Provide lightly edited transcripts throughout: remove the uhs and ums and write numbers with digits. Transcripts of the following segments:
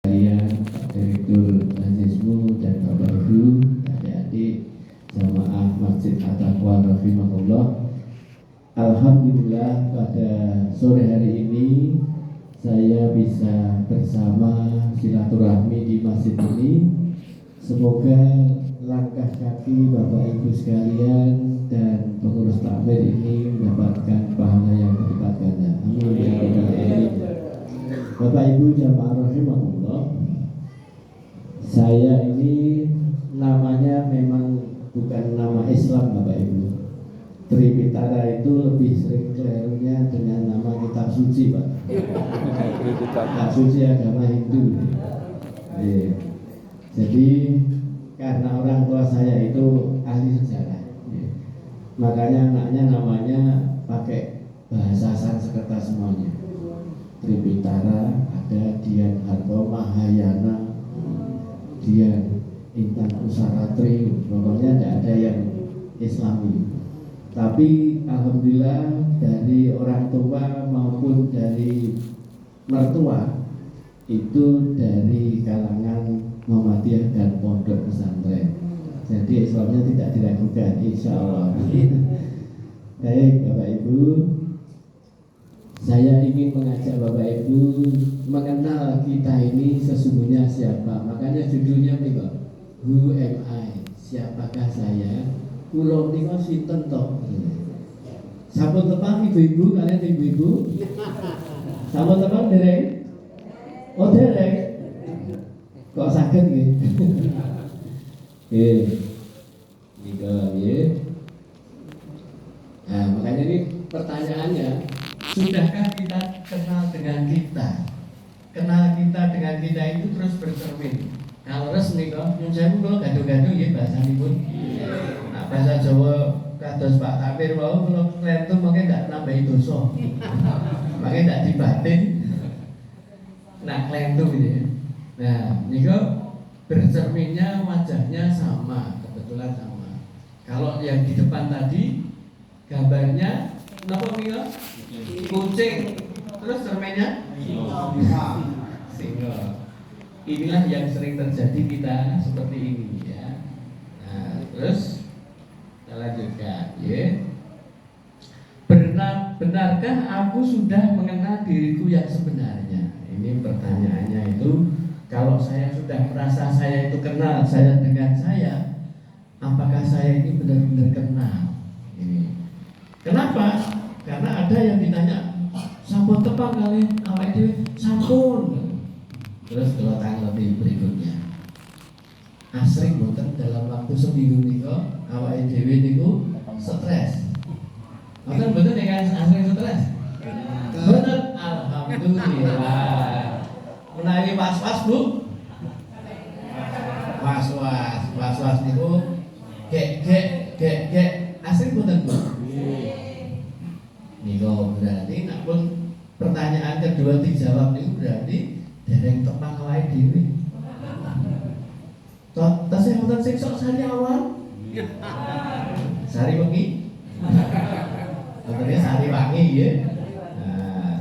Kalian, Pak Direktur Majismu dan Bapak Ibu, adik-adik jamaah Masjid At-Taqwa rahimahullah. Alhamdulillah pada sore hari ini saya bisa bersama silaturahmi di masjid ini. Semoga langkah kaki Bapak Ibu sekalian dan pengurus takmir ini mendapatkan pahala yang berlipat ganda. Amin ya rabbal alamin. Bapak Ibu jamaah rahimahullah, saya ini namanya memang bukan nama Islam Bapak Ibu. Tripitara itu lebih sering kelirunya dengan nama kitab suci Pak. Kitab suci agama Hindu. Jadi karena orang tua saya itu ahli sejarah, makanya anaknya namanya pakai bahasa Sanskerta semuanya. Tripitara, ada Dian Harto Mahayana, Dian Intan Usaratri, pokoknya tidak ada yang Islami. Tapi alhamdulillah dari orang tua maupun dari mertua itu dari kalangan Muhammadiyah dan pondok pesantren. Jadi Islamnya tidak diragukan, insya Allah. Baik Bapak Ibu, saya ingin mengajak Bapak Ibu mengenal kita ini sesungguhnya siapa. Makanya judulnya nih Pak, Who am I? Siapakah saya? Kulo niko sinten to? Sampun tepan ibu-ibu, kalian ibu-ibu? Sampun tepan dereng? Oh dereng? Kok sakit nggih? Nggih. Nika nggih. Nah, makanya ini pertanyaannya, sudahkah kita kenal dengan kita? Kenal kita dengan kita itu terus bercermin. Kalau res nika, nyun sewu kula gaduh-gaduh nggih bahasanipun. Nah, bahasa Jawa kados Pak Tapir wau kula klentu mengke ndak nambahi dosa. Mangke ndak dibatin. Nah, klentu gitu. Nah, nika bercerminnya wajahnya sama, kebetulan sama. Kalau yang di depan tadi gambarnya napa nika? Kucing. Terus cerminnya singa. Inilah yang sering terjadi kita seperti ini ya. Nah, terus kita lanjutkan ya. Benarkah aku sudah mengenal diriku yang sebenarnya? Ini pertanyaannya itu. Kalau saya sudah merasa saya itu kenal saya dengan saya, apakah saya ini benar-benar kenal? Ini. Kenapa? Karena ada yang ditanya, sampun tepak kali awake dhewe, sampun. Terus kalau tanggapi berikutnya, asring boten dalam waktu seminggu niku awake dhewe niku stres. Boten boten nek asring stres. Boten, alhamdulillah. Menawi was-was Bu? Was-was niku gek asring boten Bu? Niku berarti nek pun pertanyaan kedua dijawab niku berarti dereng tepak awake dhewe. Tasih wonten sing sok sari awal. Sari wengi. Katanya sari wangi nggih. Nah.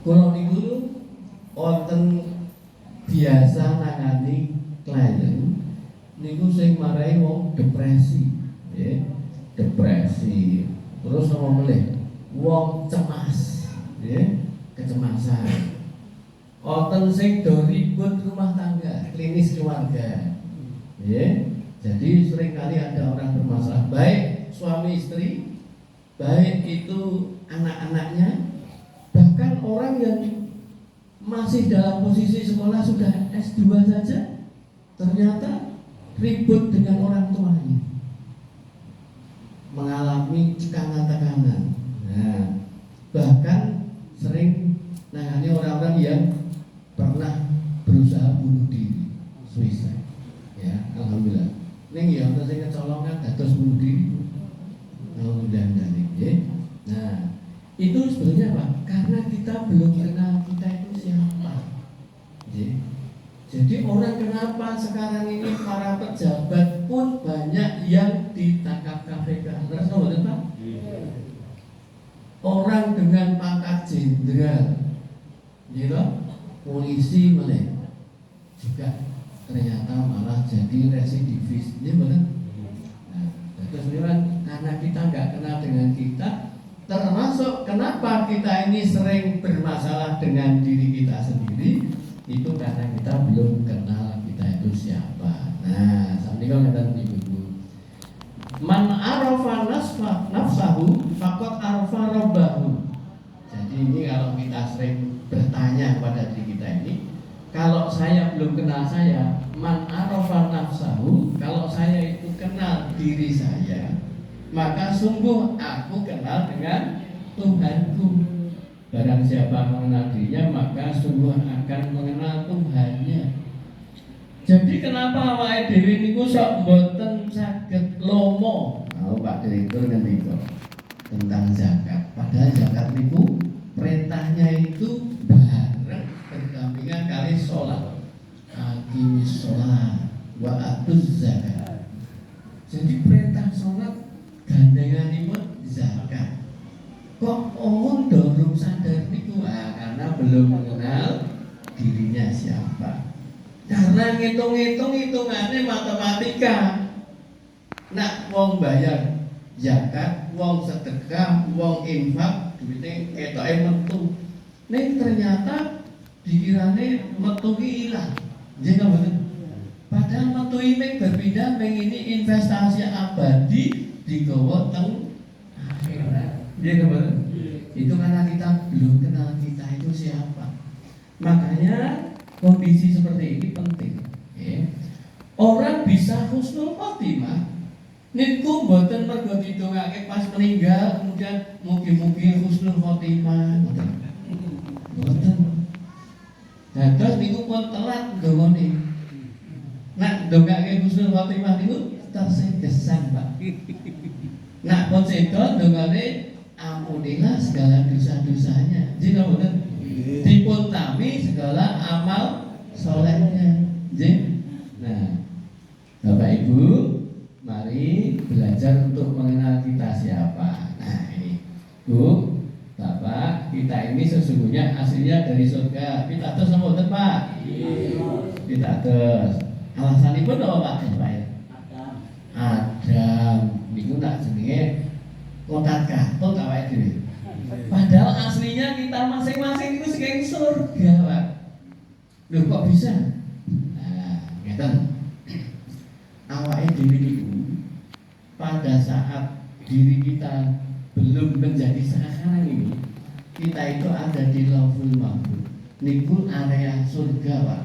Kula niku wonten biasa nangani klien niku sing marai wong depresi, nggih. Depresi. Terus apa meneh? Wong cemas, nggih, kecemasan. Wonten sing do ribut rumah tangga, klinis keluarga. Ya. Jadi seringkali ada orang bermasalah, baik suami istri, baik itu anak-anaknya, bahkan orang yang masih dalam posisi sekolah sudah S2 saja, ternyata ribut dengan orang tuanya, mengalami tekanan-tekanan. Nah, bahkan sering nangani orang-orang yang pernah berusaha bunuh diri, suicide. Ya, alhamdulillah. Ning ya ana sing kecolongan dados bunuh diri. Alhamdulillah ya. Nah, itu sebenarnya Pak, karena kita belum kenal kita itu siapa. Ya. Jadi orang kenapa sekarang ini para pejabat pun banyak yang ditangkap KPK. Terus betul Pak? Orang dengan pangkat jenderal, gitu, polisi malah juga ternyata malah jadi residivis. Ini benar. Nah, terus karena kita nggak kenal dengan kita, termasuk kenapa kita ini sering bermasalah dengan diri kita sendiri, itu karena kita belum kenal kita itu siapa. Nah, saat ini kan kata ibu-ibu, man arafa nafsahu faqad arafa rabbahu. Jadi ini kalau kita sering bertanya kepada diri kita ini, kalau saya belum kenal saya, man arafa nafsahu, kalau saya itu kenal diri saya, maka sungguh aku kenal dengan Tuhanku. Barang siapa mengenal dirinya, maka sungguh akan mengenal Tuhannya. Jadi kenapa awake dhewe niku sok mboten saged lomo? Pak Direktur ngendika tentang zakat. Padahal zakat niku perintahnya itu bareng berdampingan kali sholat. Aqimis sholat wa atuz zakat. Jadi perintah sholat gandenganipun zakat. Kok dorong sadar niku? Karena belum mengenal dirinya siapa. Karena ngitung-ngitung hitungannya matematika. Nak wong bayar zakat, wong sedekah, wong infak, duitnya ketoke metu. Ning ternyata dikirane metu ki ilang. Nggih napa mboten? Padahal metu ini berpindah mengini investasi abadi digawa teng akhirat. Nggih napa mboten? Itu karena kita belum kenal kita itu siapa. Makanya kondisi seperti ini penting. Orang bisa husnul khotimah niku mboten mergo didongake pas meninggal kemudian mugi-mugi husnul khotimah. Mboten. Dados niku pun telat ndongane. Nak ndongake husnul khotimah niku tersegesan, Pak. Nak pun sedo ndongane ampunilah segala dosa-dosanya. Jadi mboten dipuntami segala amal solehnya. Nah, Bapak Ibu, mari belajar untuk mengenal kita siapa. Nah ini, Bu, Bapak, kita ini sesungguhnya aslinya dari surga. Kita terus sama Pak. Kita terus. Alasan itu apa Pak? Adam. Niku tak jenenge kotak karton awake dhewe. Padahal aslinya kita masing-masing itu sing surga, Pak. Loh kok bisa? Nah, ngeten. Awake dhewe niku pada saat diri kita belum menjadi sekarang ini, kita itu ada di Lauhul Mahfuz. Niku area surga, Pak.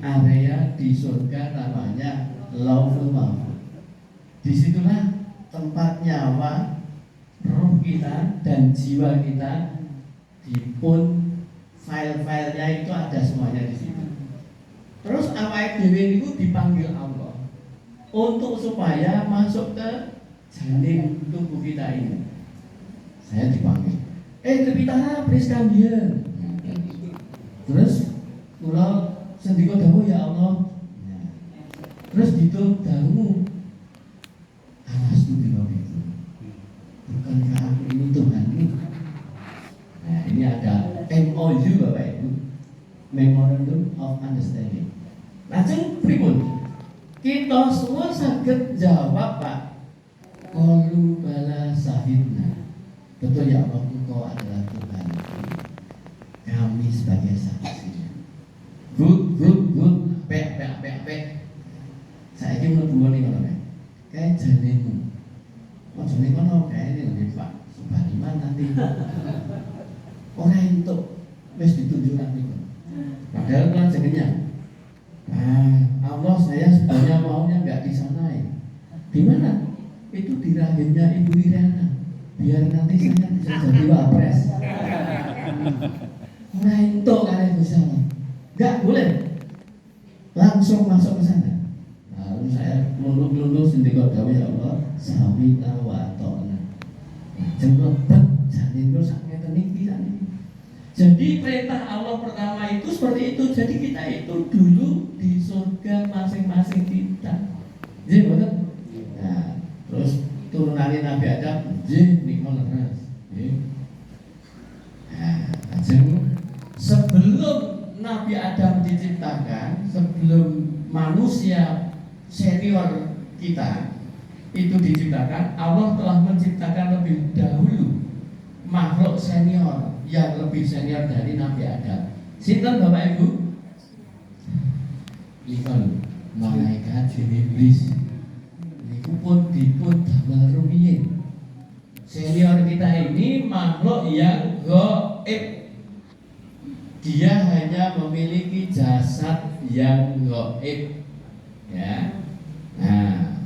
Area di surga namanya Lauhul Mahfuz. Disitulah tempat nyawa roh kita dan jiwa kita dipun file-filenya itu ada semuanya di situ. Terus awake dhewe niku dipanggil Allah untuk supaya masuk ke janin tubuh kita ini. Saya dipanggil. Tepitara priskan dia. Terus kula sendika dawuh ya Allah. Terus ditul dawuh. Awas tu itu. Bukankah aku ini Tuhanmu? Nah ini ada MOU Bapak Ibu, Memorandum of Understanding. Lajeng pripun? Kita semua saged jawab Pak. Qalu bala sahidna. Betul ya Allah, Engkau adalah Tuhan. Kami sebagai saksinya. Good. Pek. Saya ingin mlebu ning ngono kae. Kae janinmu. Maksudnya kono kae ini Pak Subhaniman nanti. Ora entuk wis ditunjuk nanti. Padahal kan jenengnya. Allah saya sebenarnya maunya enggak di sana ya. Di mana? Itu di rahimnya Ibu Iriana. Biar nanti saya bisa jadi wapres. Ora entuk kalian bisa. Enggak boleh. Langsung masuk ke sana. Lalu saya melulu sendiri dawuh ya Allah, sawita wa ta'na. Jemlebet janin itu sak ngeten iki sakniki. Jadi perintah Allah pertama itu seperti itu. Jadi kita itu dulu di surga masing-masing kita. Nggih mboten? Nah, terus turunane Nabi Adam, nggih niku leres. Nggih. Nah, sebelum Nabi manusia senior kita itu diciptakan, Allah telah menciptakan lebih dahulu makhluk senior yang lebih senior dari Nabi Adam. Sinten Bapak Ibu? Ikon malaikat jin iblis. Niku pun dipun damel rumiyin. Senior kita ini makhluk yang gaib. Dia hanya memiliki jasad yang gaib. Ya. Nah,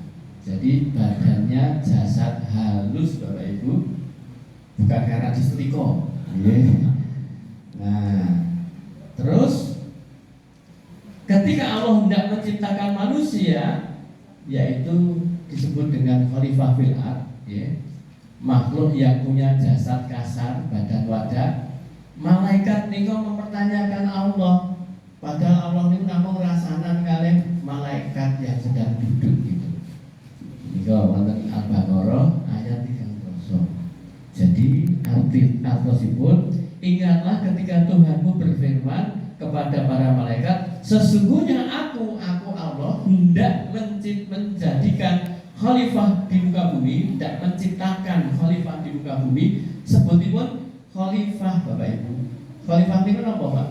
jadi badannya jasad halus Bapak Ibu, bukan karena disetrika. Nah, terus ketika Allah hendak menciptakan manusia, yaitu disebut dengan khalifah fil ard, ya, makhluk yang punya jasad kasar, badan wadah. Malaikat niku mempertanyakan Allah, padahal Allah niku namung rasanan kalian malaikat yang sedang duduk gitu. Niku wonten Al-Baqarah ayat 30. Jadi artosipun, ingatlah ketika Tuhanmu berfirman kepada para malaikat, sesungguhnya aku Allah hendak menjadikan khalifah di muka bumi, hendak menciptakan khalifah di muka bumi. Sebutipun khalifah Bapak Ibu. Khalifah itu apa Pak?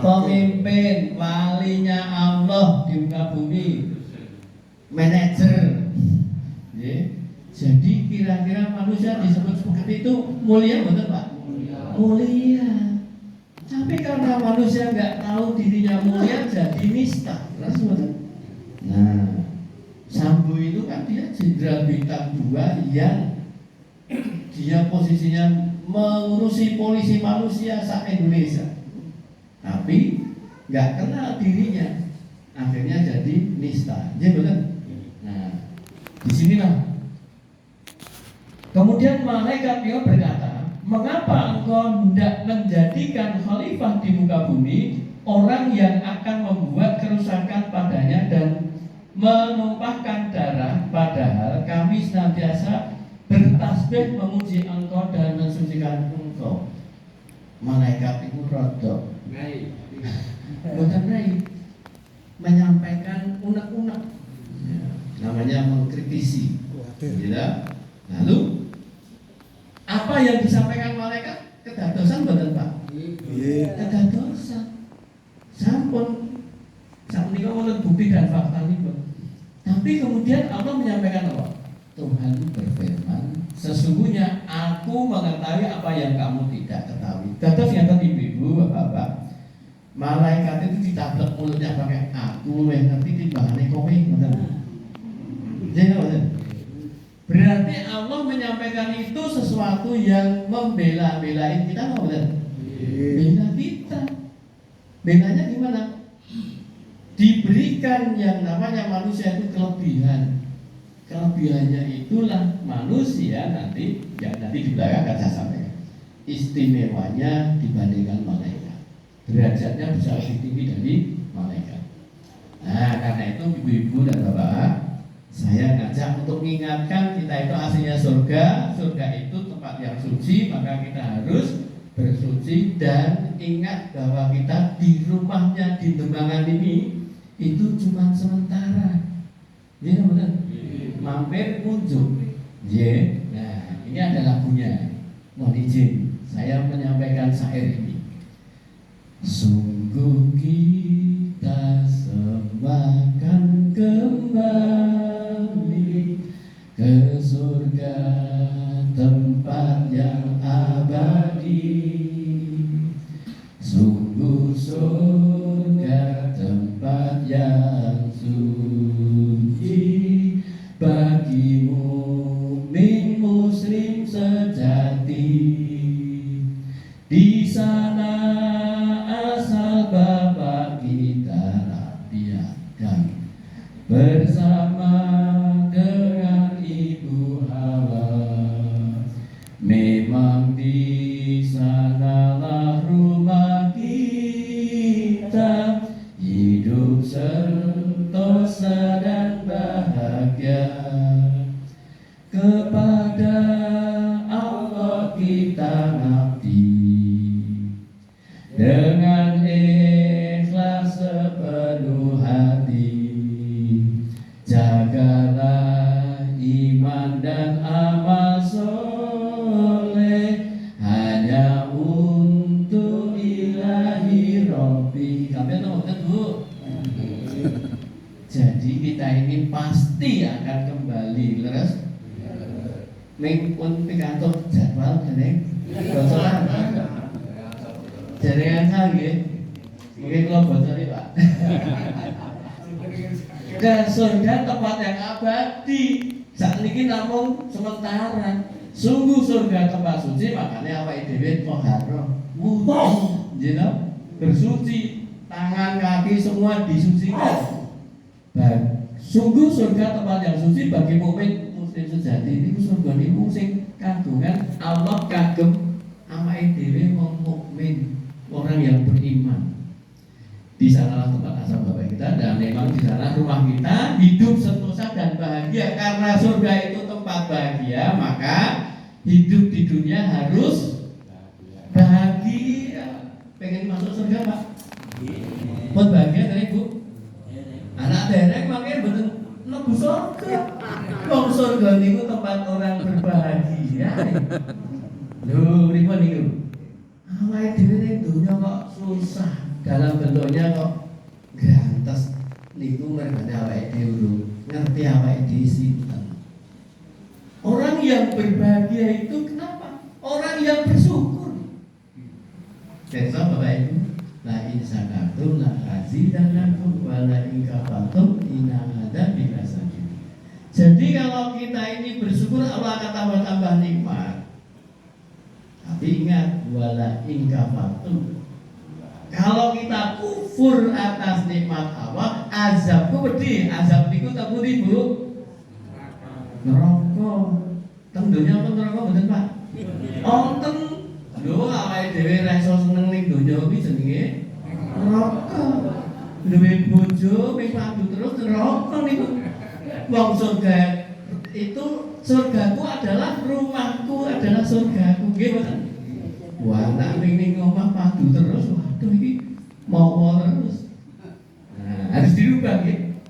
Pemimpin, walinya Allah di muka bumi, manajer. Jadi kira-kira manusia disebut seperti itu mulia betul Pak? Mulia. Tapi karena manusia nggak tahu dirinya mulia, jadi nista. Nah, Sambo itu kan dia jenderal bintang 2 yang dia posisinya mengurusi polisi manusia se-Indonesia, tapi nggak kenal dirinya, akhirnya jadi nista. Ya betul. Nah, disinilah kemudian malaikat dia berkata, mengapa engkau hendak menjadikan khalifah di muka bumi orang yang akan membuat kerusakan padanya dan menumpahkan darah, padahal kami senantiasa bertasbih memuji engkau dan mensucikan engkau. Malaikat itu rodok bukan naik menyampaikan unek-unek, namanya mengkritisi. Lalu apa yang disampaikan malaikat kedadosan betul Pak? Kedadosan. Sampun sakmenika wonten bukti dan fakta niku. Tapi kemudian Allah menyampaikan apa? Tuhan berfirman, sesungguhnya aku mengetahui apa yang kamu tidak ketahui. Dados ngaten ibu-ibu, bapak-bapak. Malaikat itu ditablek mulutnya pakai aku yang ngerti timbangane kowe ngoten. Berarti Allah menyampaikan itu sesuatu yang membela-belain kita, nggak benar? Bela kita. Belanya gimana? Diberikan yang namanya manusia itu kelebihan. Kelebihannya itulah manusia nanti, yang nanti di belakang akan saya sampaikan. Istimewanya dibandingkan malaikat. Derajatnya bisa lebih tinggi dari malaikat. Nah, karena itu ibu-ibu dan bapak, saya ngajak untuk mengingatkan kita itu aslinya surga. Surga itu tempat yang suci, maka kita harus bersuci dan ingat bahwa kita di rumahnya di Dembangan ini itu cuma sementara. Ya benar. Mampir kunjung. Ya. Nah, ini ada lagunya. Mohon izin saya menyampaikan syair ini. Sungguh kita semakan kembali ke surga, tempat yang abadi. Sungguh surga, tempat yang suci bagi mukmin muslim sejati. Di sana asal Bapa kita rapiatkan bersama dengan Ibu Hawa. Memang di sanalah rumah kita, hidup sentosa Robi kami nonton Bu. Jadi kita ini pasti akan kembali leres. Mengpun pikantuk jadwal gini, bocoran. Jaringan saya, mungkin kalau bocorin Pak. Ke surga tempat yang abadi. Saat ini namun sementara. Sungguh surga tempat suci, makanya awake dhewe toharoh, wudu, bersuci, tangan kaki semua disucikan. Sungguh surga tempat yang suci bagi mukmin muslim sejati. Ini surga niku sing kagungan Allah kagem awake dhewe wong mukmin, orang yang beriman. Di sanalah tempat asal Bapak kita, dan memang di sana rumah kita hidup sentosa dan bahagia. Karena surga itu tempat bahagia, maka hidup di dunia harus bahagia. Pengen masuk surga Pak? Buat bahagia kan Ibu? Anak derek makanya betul mlebu surga. Wong surga niku tempat orang berbahagia. Lho, ribet niku. Awake dhewe ning dunya kok susah. Dalam bentuknya kok grantes niku mergane awake dhewe ngerti awake dhewe sinten. Orang yang berbahagia itu kenapa? Orang yang bersyukur. Besok Bapak Ibu, la in syakartum la azidannakum wa la in kafartum inna adzabi lasyadid. Jadi kalau kita ini bersyukur, Allah akan tambah-tambah nikmat. Tapi ingat, wala in kafartum, kalau kita kufur atas nikmat Allah, azabku pedih. Azab niku tak putih Bu? Neraka. Tentunya apa neraka betul Pak? Onten. Lho awake dhewe ra iso seneng ning donya iki jenenge neraka. Duwe bojo ping padu terus neraka niku. Wong surga itu, surgaku adalah rumahku, adalah surgaku. Nggih mboten? Wah, nak ning omah padu terus. Waduh iki mau terus. Nah, harus dirubah ya.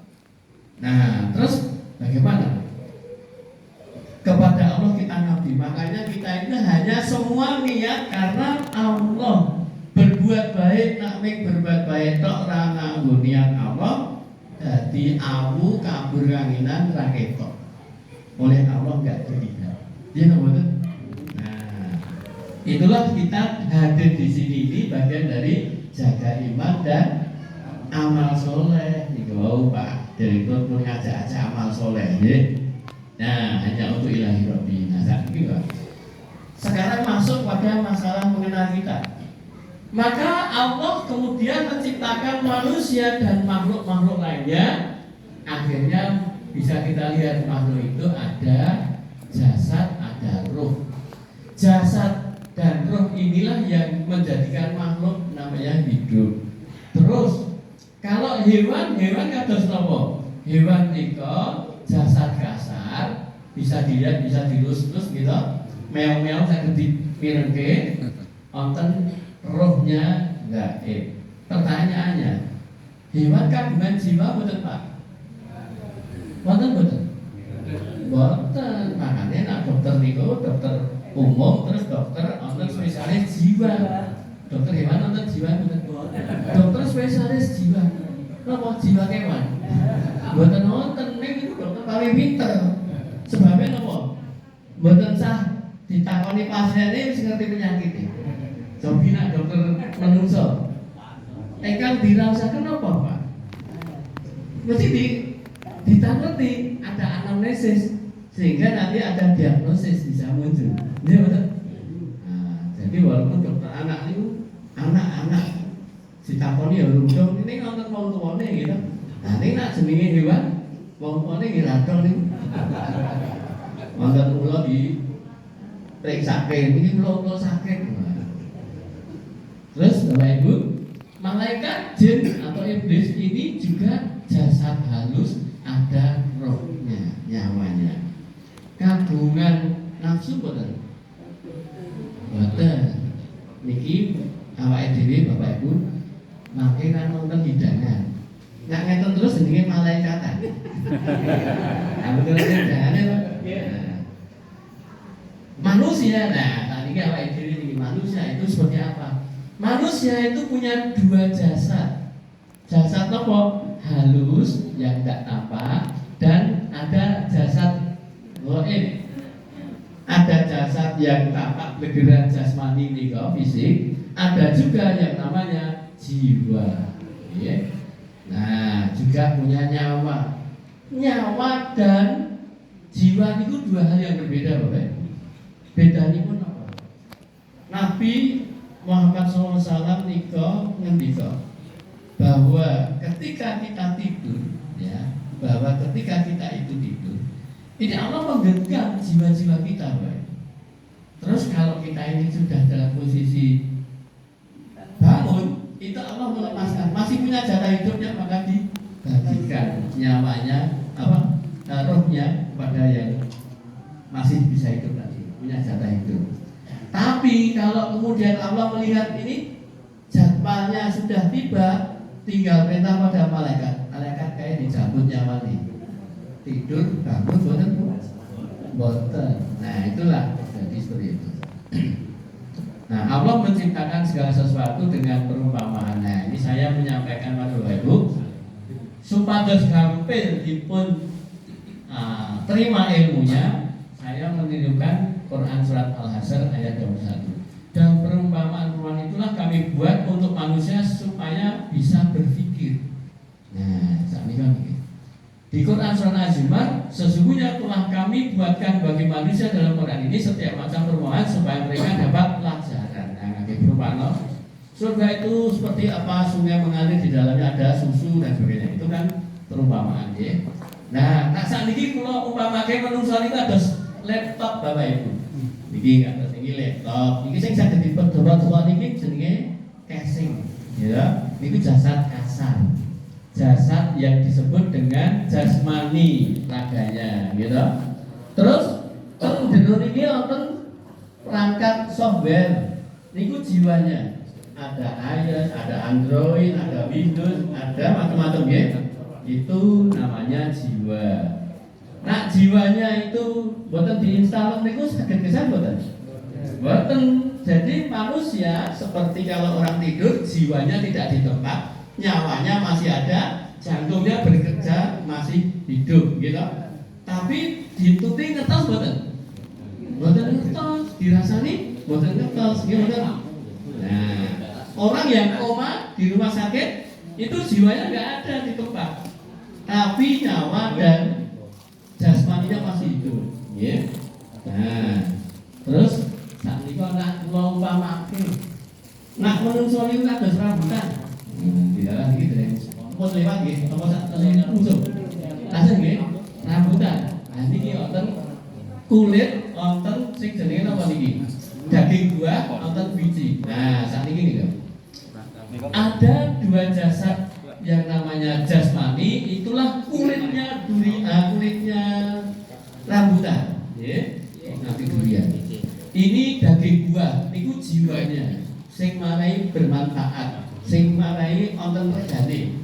Nah, terus bagaimana? Kepada Allah kita ngabdi. Makanya kita ini hanya semua niat karena Allah. Berbuat baik, nak berbuat baik tok ra nganggo niat Allah, dadi awu kabur kanginan ra ketok. Oleh Allah enggak dilihat. Ya betul. Itulah kita hadir di sini, ini bagian dari jaga iman dan amal soleh. Niku Pak Direktur pun ngajak-ajak amal soleh, ya. Nah, hanya untuk ilahi Rabbi. Nah, saat ini Pak. Sekarang masuk pada masalah mengenal kita. Maka Allah kemudian menciptakan manusia dan makhluk-makhluk lainnya. Akhirnya bisa kita lihat makhluk itu ada jasad, ada ruh. Jasad dan roh inilah yang menjadikan makhluk namanya hidup. Terus kalau hewan kados napa? Hewan nika jasad kasar, bisa dilihat, bisa dilus-lus gitu. Meong-meong saged dipirengke, wonten rohnya gaib. Pertanyaannya, hewan kagungan jiwa betul Pak? Wonten betul? Boten. Makanya nak dokter niku dokter umum terus dokter wonten spesialis jiwa. Dokter hewan wonten jiwa mboten? Dokter spesialis jiwa. Napa jiwa kewan? Mboten wonten niku dokter paling pinter. Sebabnya napa? Mboten sah ditakoni pasiene wis ngerti penyakite. Jobi nak dokter menungso. Engkang dirasaken napa, Pak? Mesti ditangani ada anamnesis sehingga nanti ada diagnosis bisa muncul. Iya betul. Nah, jadi walaupun dokter anak itu anak-anak ditakoni ya urung ini nonton wong tuane gitu. Nah, ini nak jenenge hewan wong tuane ngiladol niku. Wonten kula di periksake iki kula sakit. Terus Bapak Ibu, malaikat jin atau iblis ini juga jasad halus, ada rohnya, nyawanya. Kagungan nafsu boten? Boten. Niki awake dhewe Bapak Ibu mangke kan nonton hidangan. Nggak ngeten terus jenenge malaikatan. Betul hidangane to. Manusia, nah tadi awake dhewe niki manusia itu seperti apa? Manusia itu punya dua jasad. Jasad apa? Halus yang tidak tampak, dan ada jasad goib. Ada jasad yang tampak bergerak jasmani nika fisik, ada juga yang namanya jiwa. Ya. Nah, juga punya nyawa. Nyawa dan jiwa itu dua hal yang berbeda, Bapak. Bedanya pun apa? Nabi Muhammad SAW nika ngendika bahwa ketika kita tidur, ya, bahwa ketika kita itu tidur, ini Allah menggenggam jiwa-jiwa kita, Pak. Terus kalau kita ini sudah dalam posisi bangun, itu Allah melepaskan, masih punya jatah hidupnya, maka dibagikan nyawanya, rohnya kepada yang masih bisa hidup tadi, punya jatah hidup. Tapi kalau kemudian Allah melihat ini jadwalnya sudah tiba, tinggal perintah pada malaikat. Malaikat kayak dicabut nyawa nih. Tidur, bangun, boten. Nah, itulah jadi seperti itu. Nah, Allah menciptakan segala sesuatu dengan perumpamaan. Nah, ini saya menyampaikan pada Bapak Ibu supados gampil dipun terima ilmunya. Saya menirukan Quran surat Al-Hasyr ayat 21. Dan perumpamaan-perumpamaan itulah kami buat untuk manusia supaya bisa berpikir. Nah, saat ini kan begini. Di Quran surat Az-Zumar, sesungguhnya telah kami buatkan bagi manusia dalam Quran ini setiap macam perumpamaan supaya mereka dapat pelajaran. Nah, perumpamaan surga itu seperti apa, sungai mengalir di dalamnya ada susu dan sebagainya. Itu kan perumpamaan, ya. Nah, saat ini kalau umpamakan manusia itu ada laptop Bapak Ibu. Niki kata tinggi laptop. Niki sing saged dipedhot-dhot niki jenenge casing, ya. Niku jasad kasar. Jasad yang disebut dengan jasmani raganya, gitu. Terus teng jero niki wonten perangkat software. Niku jiwanya. Ada iOS, ada Android, ada Windows, ada macam-macam ya. Itu namanya jiwa. Nah, jiwanya itu boten diinstal niku saged kesan boten? Boten. Jadi manusia seperti kalau orang tidur, jiwanya tidak di tempat, nyawanya masih ada, jantungnya bekerja, masih hidup, gitu. Tapi dituti ngetos boten? Boten ngetos, dirasani boten ngetos, gitu. Nah, orang yang koma di rumah sakit itu jiwanya nggak ada di tempat, tapi nyawa dan jasmaninya masih hidup, ya. Nah, terus saat ini kok nak umpamake, nak menungso niku kados rambutan. Di dalam iki dereng pun lewat nggih, apa sak telene musuh. Langsung nggih, rambutan. Nah niki wonten kulit, wonten sing jenenge napa niki? Daging buah, wonten biji. Nah, saat ini nih, ada dua jasad yang namanya jasmani, itulah kulitnya kulitnya rambutan, ya. Nanti durian. Ini daging buah, itu jiwanya, sing marai bermanfaat, sing marai wonten regane.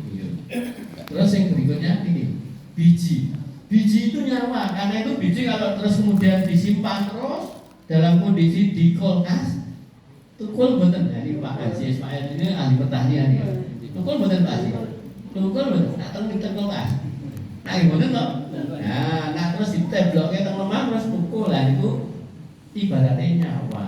Terus yang berikutnya ini biji. Biji itu nyawa, karena itu biji kalau terus kemudian disimpan terus dalam kondisi di kulkas, tukul boten. Jadi Pak Haji Ismail ini ahli pertanian ya. Tukul boten Pak Haji. Tukul boten, tak teng di kulkas. Nah, boten toh. Nah, terus ditebloknya teng lemah terus pukul lah itu ibaratnya nyawa.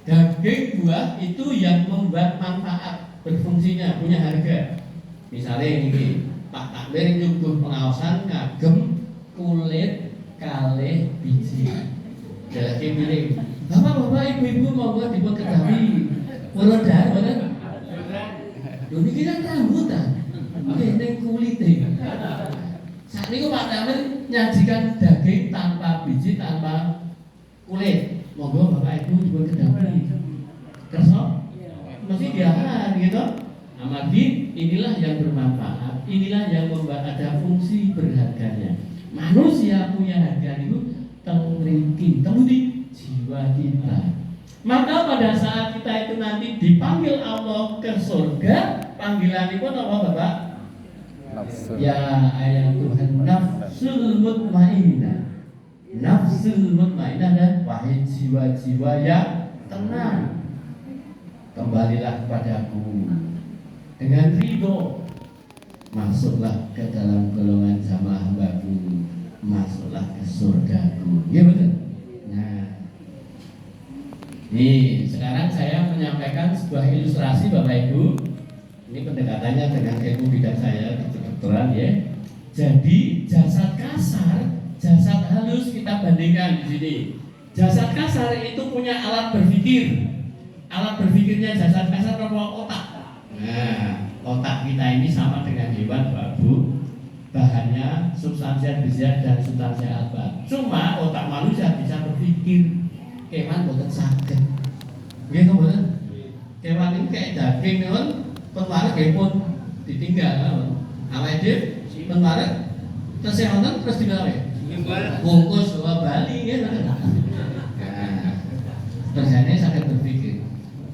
Daging buah itu yang membuat manfaat, berfungsinya, punya harga. Misalnya ini Pak Takbir nyuguh pengawasan ngagem kulit kalih biji. Jalake milih. Bapak-bapak, ibu-ibu monggo dipun kedawi. Kula dahar boten. Lho niki kan rambutan. Nggih ning kulite. Sakniku Pak Takbir nyajikan daging tanpa biji, tanpa kulit. Monggo Bapak Ibu dipun kedawi. Kersa? Mesti diahan gitu. Amargi inilah yang bermanfaat, inilah yang membuat ada fungsi berharganya. Manusia punya harga itu teng mriki, teng di jiwa kita. Maka pada saat kita itu nanti dipanggil Allah ke surga, panggilan itu apa Bapak? Ya ayat Tuhan nafsul mutmainnah. Nafsul mutmainnah dan wahai jiwa-jiwa yang tenang. kembalilah kepadaku dengan ridho, masuklah ke dalam golongan jamaah hambaku, masuklah ke surgaku. Iya betul. Nah, nih sekarang saya menyampaikan sebuah ilustrasi Bapak Ibu. Ini pendekatannya dengan ilmu bidang saya di kedokteran ya. Jadi jasad kasar, jasad halus kita bandingkan di sini. Jasad kasar itu punya alat berpikir. Alat berpikirnya jasad kasar apa otak. Nah, otak kita ini sama dengan hewan Bapak Ibu. Bahannya substansia gizian dan substansia alba. Cuma otak manusia bisa berpikir. Kewan boten saged. Nggih to mboten? Kewan ini kayak daging kan, penwarak nggih pun ditinggal kan. Awake dhewe penwarak tesih wonten terus digawe. Bungkus bawa Bali nggih to. Nah, terjane saged berpikir.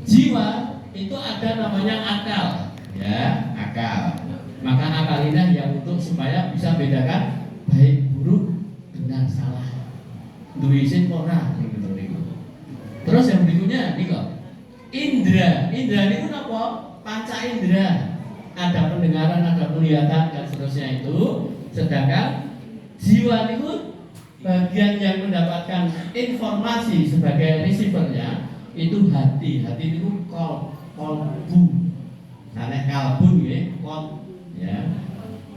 Jiwa itu ada namanya akal, ya, akal. Maka akal ini yang untuk supaya bisa bedakan baik buruk benar salah. Duwe isin ora gitu. Terus yang berikutnya nih kok. Indra itu apa? Panca indra. Ada pendengaran, ada penglihatan dan seterusnya itu. Sedangkan jiwa itu bagian yang mendapatkan informasi sebagai receivernya itu hati. Hati itu kolbu. Karena kalbun ya.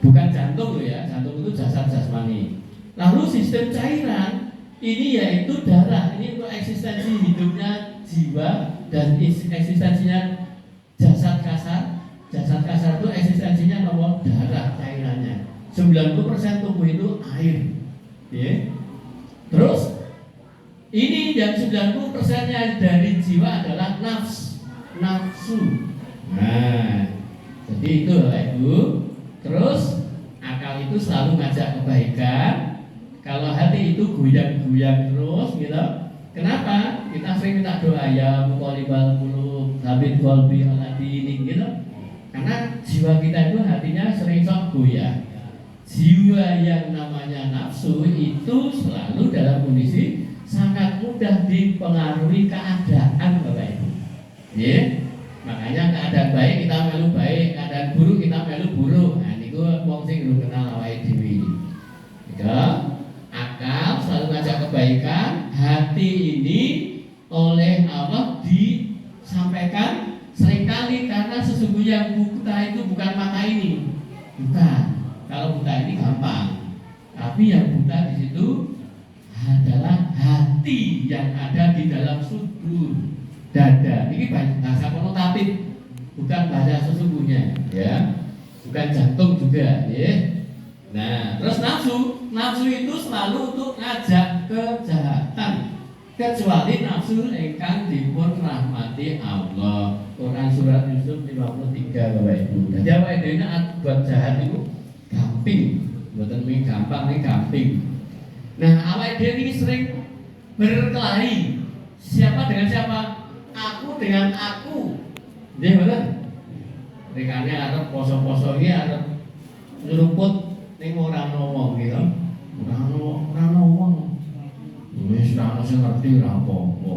Bukan jantung loh ya. Jantung itu jasad jasmani. Lalu sistem cairan ini yaitu darah. Ini untuk eksistensi hidupnya jiwa dan eksistensinya jasad kasar. Jasad kasar itu eksistensinya nomor darah cairannya. 90% tubuh itu air. Ya. Terus ini yang 90%-nya dari jiwa adalah nafsu. Nah, jadi itu Ibu. Terus akal itu selalu ngajak kebaikan. Kalau hati itu goyang-goyang terus gitu. Kenapa? Kita sering minta doa ya muqallibal qulub, tsabbit qalbi ala dinik gitu. Karena jiwa kita itu hatinya sering sok goyah. Jiwa yang namanya nafsu itu selalu dalam kondisi sangat mudah dipengaruhi keadaan Bapak Ibu. Ya. Makanya keadaan baik kita melu baik, keadaan buruk kita melu buruk. Nah niku wong sing durung kenal awake dhewe. Gitu. Akal selalu ngajak kebaikan, hati ini oleh Allah disampaikan seringkali karena sesungguhnya buta itu bukan mata ini, bukan. Kalau buta ini gampang, tapi yang buta di situ adalah hati yang ada di dalam sudur dada. Ini bahasa konotatif, bukan bahasa sesungguhnya, ya, bukan jantung juga, ya. Nah, terus nafsu itu selalu untuk ngajak kejahatan, kecuali nafsu ingkang dipun rahmati Allah. Quran surat Yusuf 53 Bapak Ibu. Jadi apa itu buat jahat itu gamping, buatan ini gampang, ini gamping. Nah, awake dhewe ini sering berkelahi. Siapa dengan siapa? Aku dengan aku. Nggih bener. Rekane arep poso-poso iki arep nyeruput ning ora ngomong gitu. Ora ngomong. Wis ora sing ngerti ora apa-apa.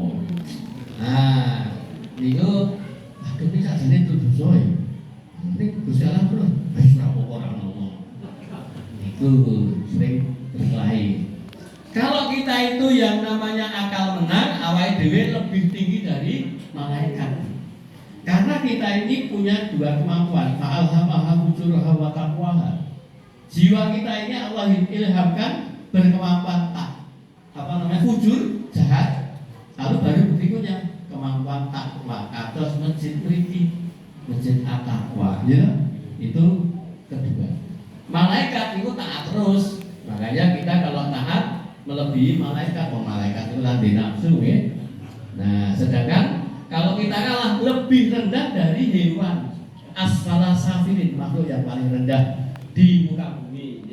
Nah, niku aduh iki sakjane dosa ya. Ning Gusti Allah terus wis ora apa-apa ora ngomong. Niku sering berkelahi. Kalau kita itu yang namanya akal menang, awake dhewe lebih tinggi dari malaikat. Karena kita ini punya dua kemampuan, fa'alhamaha fujuraha wa taqwaha. Jiwa kita ini Allah ilhamkan berkemampuan fujur, jahat. Lalu baru berikutnya kemampuan takwa. Kados masjid mriki, masjid at-taqwa, ya. Itu kedua. Malaikat itu taat terus. Makanya kita kalau taat melebihi malaikat. Malaikat itu landhe nafsu ya. Nah, sedangkan kalau kita kalah lebih rendah dari hewan, asfala safilin, makhluk yang paling rendah di muka bumi.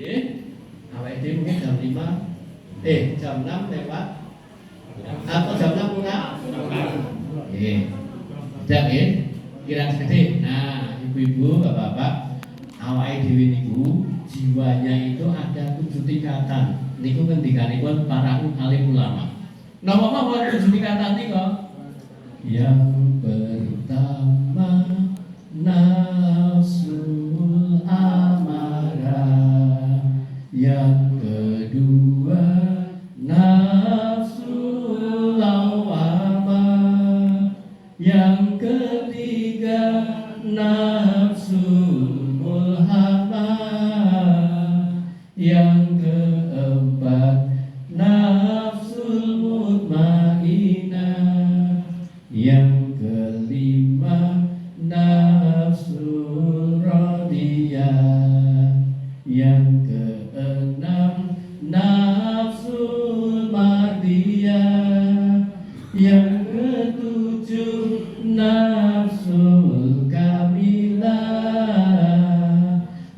Awake dhewe mungkin jam 5, jam 6 lewat atau jam 6 kurang. Tidak ya, kira gede. Nah, ibu-ibu, bapak-bapak, awake dhewe niku jiwanya itu ada 7 tingkatan. Niku ngendikanipun para alim ulama. Napa-napa 7 tingkatan niku? Yang pertama nafsul mulhamah. Yang keempat nafsul mutmainah. Yang kelima nafsul radiyah. Yang keenam nafsul mardiyah. Yang ketujuh nafsul kamilah.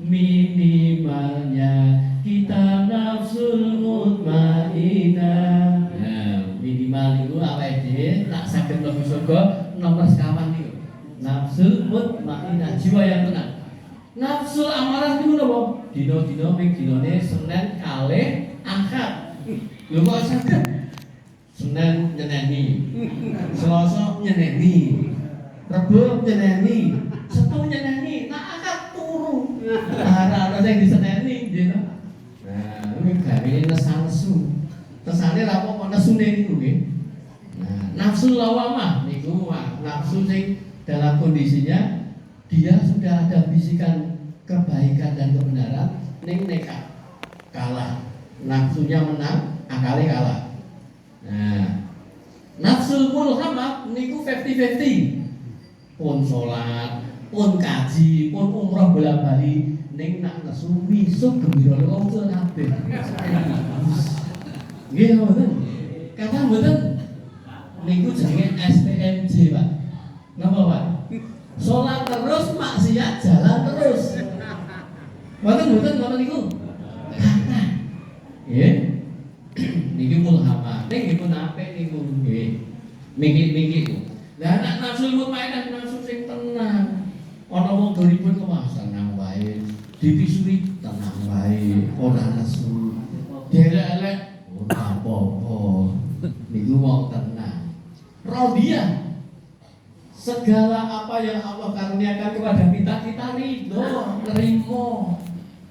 Minimalnya kita nafsul mutmainah. Nah, minimal itu awake dhewe tak saged mlebu surga nomor sekawan niku. Nafsul mutmainah, jiwa yang tenang. Nafsul amarah niku napa? Dina-dina ping dinane Senin kalih Ahad. Lho kok saged? Senin nyeneni, Selasa nyeneni, Rebo nyeneni, Setu nyeneni, nah Ahad turu. Ora sing diseneni nggih to. Nah, iki gawe nesu. Tesane ra apa nesune niku nggih. Nah, nafsu lawamah niku nafsu sing dalam kondisinya dia sudah ada bisikan kebaikan dan kebenaran ning nekat kalah. Nafsunya menang, akalnya kalah. Nah, nafsul mulhamah niku 50-50. Pun sholat, pun kaji, pun umroh bola-bali ning nak nesu wisuk gembira wong tuwa kabeh. Nggih mboten. Kata mboten niku jenenge SPMJ, Pak. Napa, Pak? Sholat terus, maksiat jalan terus. Mboten ngoten niku. Kata. Nggih. Niki mulhamah, niki pun apik niku nggih. Mikir-mikir. Lah anak nafsu mutmainah nafsu sing tenang. Ana wong doripun kok senang wae. Dipisui tenang wae, ora nesu. Derek-elek ora apa-apa. Niku wong tenang. Radiyah. Segala apa yang Allah karuniakan kepada kita, kita ridho, nerimo.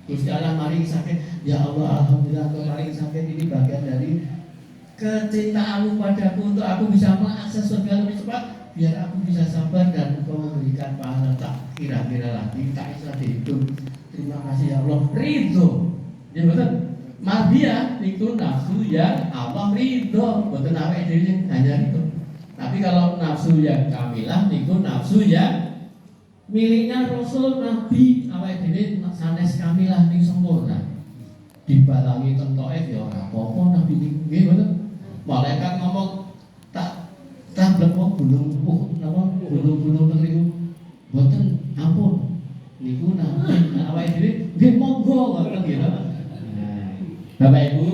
Gusti Allah maring sakit, ya Allah alhamdulillah kau maring sakit ini bagian dari kecintaanmu padaku untuk aku bisa mengakses surga lebih cepat, biar aku bisa sabar dan kau memberikan pahala tak kira-kira lagi, tak bisa dihitung. Terima kasih ya Allah, ridho. Ya betul. Mardiyah itu nafsu yang Allah ridho, betul awake dhewe hanya itu. Tapi kalau nafsu yang kamilah itu nafsu yang miliknya Rasul Nabi awake dhewe sanes kamilah ning sempurna. Dibalangi tentoke ya ora apa-apa Nabi nggih mboten. Malaikat ngomong tak blepo gunung napa gunung-gunung teng niku mboten ampun. Niku Nabi awake dhewe nggih monggo ngoten nggih Bapak. Bapak Ibu,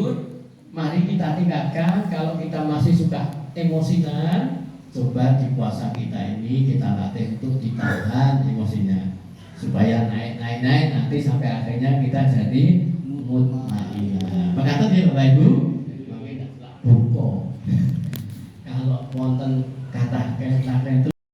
mari kita tingkatkan kalau kita masih suka emosian, coba di puasa kita ini kita latih untuk ditahan emosinya supaya naik nanti sampai akhirnya kita jadi mutmainah. Mengatakan ya Bapak Ibu,